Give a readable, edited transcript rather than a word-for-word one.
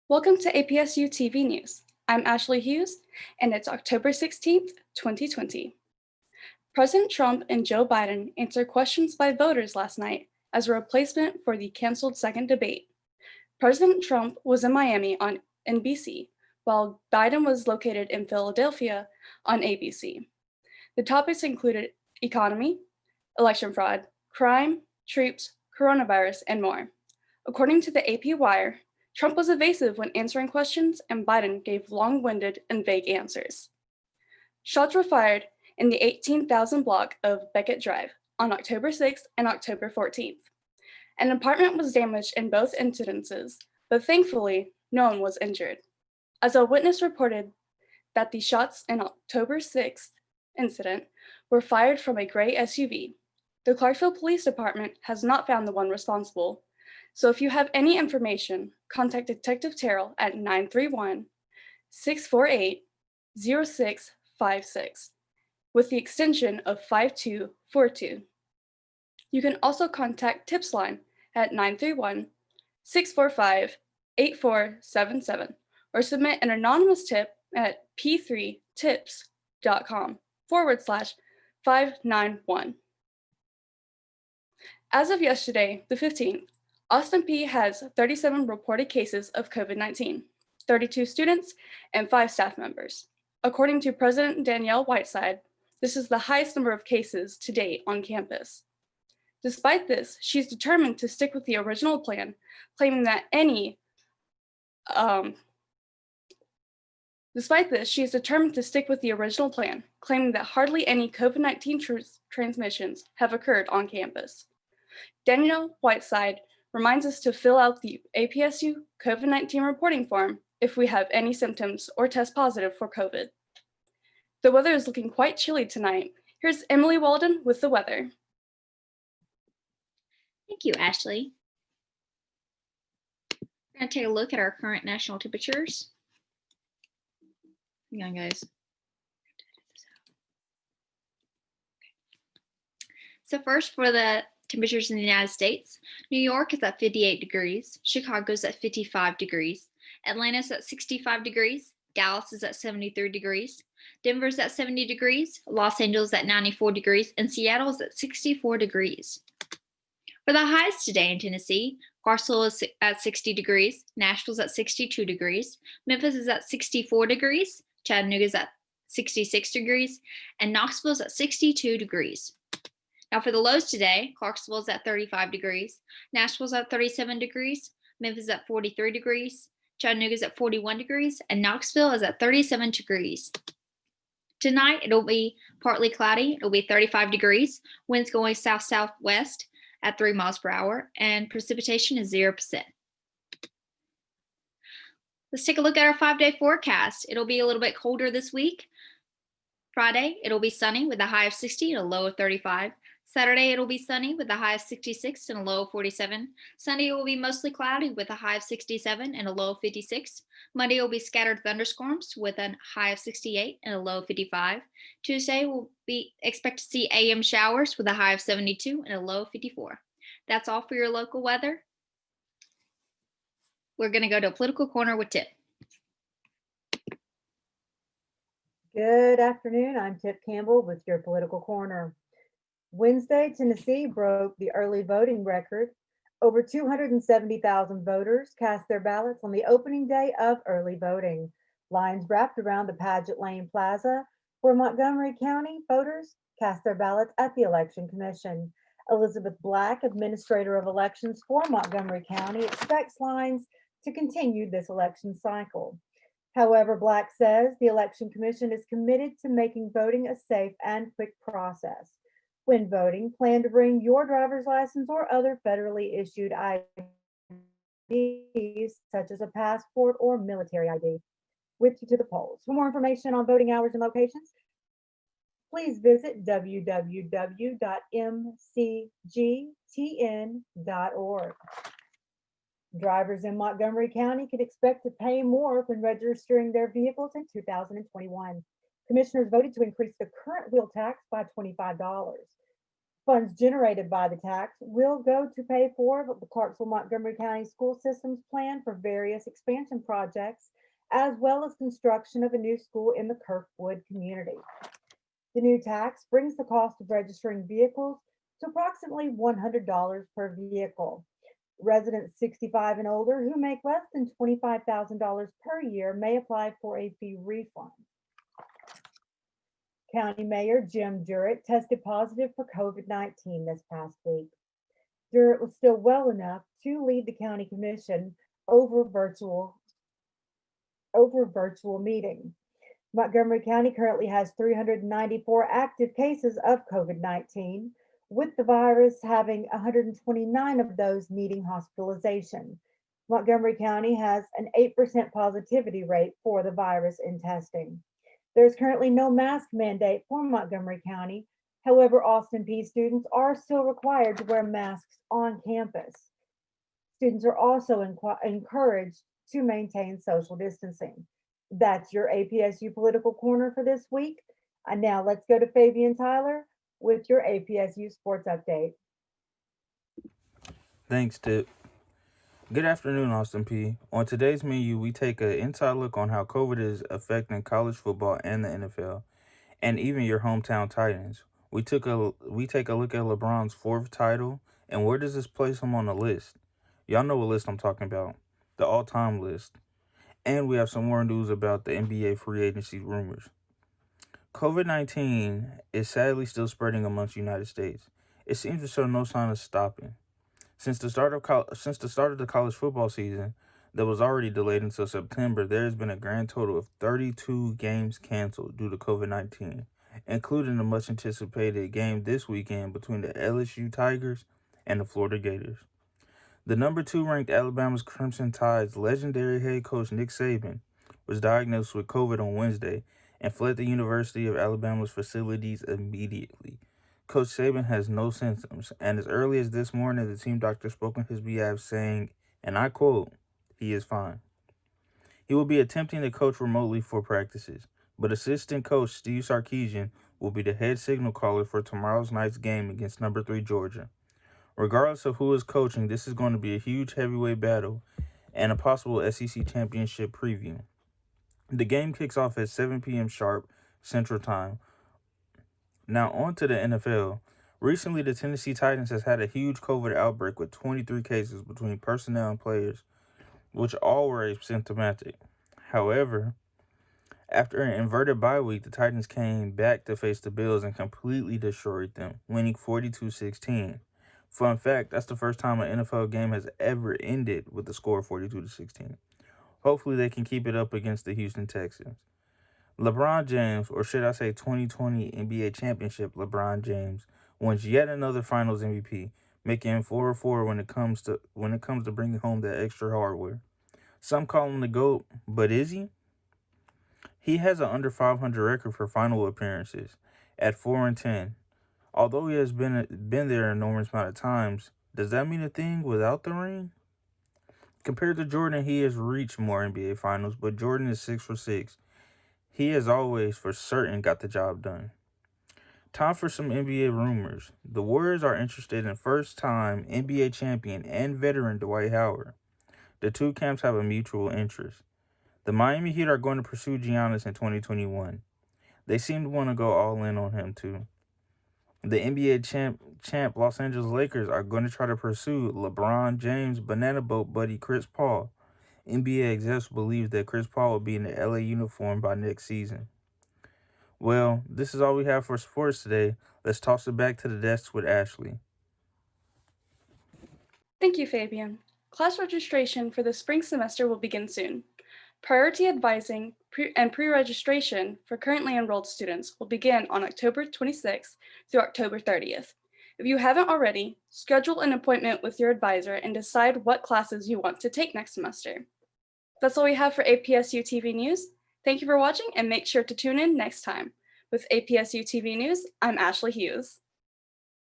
Welcome to APSU TV News. I'm Ashley Hughes, and it's October 16th, 2020. President Trump and Joe Biden answered questions by voters last night as a replacement for the canceled second debate. President Trump was in Miami on NBC, while Biden was located in Philadelphia on ABC. The topics included economy, election fraud, crime, troops, coronavirus, and more. According to the AP Wire, Trump was evasive when answering questions, and Biden gave long-winded and vague answers. Shots were fired in the 18,000 block of Beckett Drive on October 6th and October 14th. An apartment was damaged in both incidences, but thankfully, no one was injured. As a witness reported that the shots in October 6th incident were fired from a gray SUV. The Clarksville Police Department has not found the one responsible, so if you have any information, contact Detective Terrell at 931-648-0656 with the extension of 5242. You can also contact Tips Line at 931-645-8477 or submit an anonymous tip at p3tips.com/591. As of yesterday, the 15th, Austin Peay has 37 reported cases of COVID-19, 32 students, and 5 staff members. According to President Danielle Whiteside, this is the highest number of cases to date on campus. Despite this, she's determined to stick with the original plan, claiming that hardly any COVID-19 transmissions have occurred on campus. Danielle Whiteside reminds us to fill out the APSU COVID-19 reporting form if we have any symptoms or test positive for COVID. The weather is looking quite chilly tonight. Here's Emily Walden with the weather. Thank you, Ashley. We're going to take a look at our current national temperatures. Hang on, guys. So first, for the temperatures in the United States, New York is at 58 degrees, Chicago's at 55 degrees, Atlanta's at 65 degrees, Dallas is at 73 degrees, Denver's at 70 degrees, Los Angeles at 94 degrees, and Seattle is at 64 degrees. For the highs today in Tennessee, Clarksville is at 60 degrees, Nashville's at 62 degrees, Memphis is at 64 degrees, Chattanooga's at 66 degrees, and Knoxville is at 62 degrees. Now for the lows today, Clarksville is at 35 degrees, Nashville's at 37 degrees, Memphis is at 43 degrees, Chattanooga's at 41 degrees, and Knoxville is at 37 degrees. Tonight, it'll be partly cloudy. It'll be 35 degrees, winds going south-southwest at 3 miles per hour, and precipitation is 0%. Let's take a look at our 5-day forecast. It'll be a little bit colder this week. Friday, it'll be sunny with a high of 60 and a low of 35. Saturday, it'll be sunny with a high of 66 and a low of 47. Sunday, it will be mostly cloudy with a high of 67 and a low of 56. Monday will be scattered thunderstorms with a high of 68 and a low of 55. Tuesday, we'll expect to see AM showers with a high of 72 and a low of 54. That's all for your local weather. We're going to go to a political corner with Tip. Good afternoon. I'm Tip Campbell with your political corner. Wednesday, Tennessee broke the early voting record. Over 270,000 voters cast their ballots on the opening day of early voting. Lines wrapped around the Paget Lane Plaza, where Montgomery County voters cast their ballots at the Election Commission. Elizabeth Black, Administrator of Elections for Montgomery County, expects lines to continue this election cycle. However, Black says the Election Commission is committed to making voting a safe and quick process. When voting, plan to bring your driver's license or other federally issued IDs, such as a passport or military ID, with you to the polls. For more information on voting hours and locations, please visit www.mcgtn.org. Drivers in Montgomery County can expect to pay more when registering their vehicles in 2021. Commissioners voted to increase the current wheel tax by $25. Funds generated by the tax will go to pay for the Clarksville-Montgomery County School System's plan for various expansion projects, as well as construction of a new school in the Kirkwood community. The new tax brings the cost of registering vehicles to approximately $100 per vehicle. Residents 65 and older who make less than $25,000 per year may apply for a fee refund. County Mayor Jim Durrett tested positive for COVID-19 this past week. Durrett was still well enough to lead the county commission over virtual meeting. Montgomery County currently has 394 active cases of COVID-19, with the virus having 129 of those needing hospitalization. Montgomery County has an 8% positivity rate for the virus in testing. There is currently no mask mandate for Montgomery County. However, Austin Peay students are still required to wear masks on campus. Students are also encouraged to maintain social distancing. That's your APSU Political Corner for this week. And now let's go to Fabian Tyler with your APSU Sports Update. Thanks, Tip. Good afternoon, Austin Peay. On today's menu, we take an inside look on how COVID is affecting college football and the NFL, and even your hometown Titans. We take a look at LeBron's 4th title, and where does this place him on the list? Y'all know what list I'm talking about, the all-time list. And we have some more news about the NBA free agency rumors. COVID-19 is sadly still spreading amongst the United States. It seems to show no sign of stopping. Since the start of the college football season that was already delayed until September, there has been a grand total of 32 games canceled due to COVID-19, including the much-anticipated game this weekend between the LSU Tigers and the Florida Gators. The number 2 ranked Alabama's Crimson Tide's legendary head coach Nick Saban was diagnosed with COVID on Wednesday and fled the University of Alabama's facilities immediately. Coach Saban has no symptoms, and as early as this morning, the team doctor spoke on his behalf saying, and I quote, "He is fine." He will be attempting to coach remotely for practices, but assistant coach Steve Sarkisian will be the head signal caller for tomorrow's night's game against number 3 Georgia. Regardless of who is coaching, this is going to be a huge heavyweight battle and a possible SEC championship preview. The game kicks off at 7 p.m. sharp Central Time. Now on to the NFL. Recently, the Tennessee Titans has had a huge COVID outbreak with 23 cases between personnel and players, which all were asymptomatic. However, after an inverted bye week, the Titans came back to face the Bills and completely destroyed them, winning 42-16. Fun fact, that's the first time an NFL game has ever ended with a score of 42-16. Hopefully they can keep it up against the Houston Texans. LeBron James, or should I say 2020 NBA Championship LeBron James, wins yet another Finals MVP, making him 4-4 when it comes to bringing home that extra hardware. Some call him the GOAT, but is he? He has an under 500 record for final appearances at 4-10. Although he has been there an enormous amount of times, does that mean a thing without the ring? Compared to Jordan, he has reached more NBA Finals, but Jordan is 6 for 6. He has always, for certain, got the job done. Time for some NBA rumors. The Warriors are interested in first-time NBA champion and veteran Dwight Howard. The two camps have a mutual interest. The Miami Heat are going to pursue Giannis in 2021. They seem to want to go all in on him, too. The NBA champ Los Angeles Lakers are going to try to pursue LeBron James' banana boat buddy Chris Paul. NBA execs believe that Chris Paul will be in the LA uniform by next season. Well, this is all we have for sports today. Let's toss it back to the desk with Ashley. Thank you, Fabian. Class registration for the spring semester will begin soon. Priority advising and pre-registration for currently enrolled students will begin on October 26th through October 30th. If you haven't already, schedule an appointment with your advisor and decide what classes you want to take next semester. That's all we have for APSU TV News. Thank you for watching and make sure to tune in next time. With APSU TV News, I'm Ashley Hughes.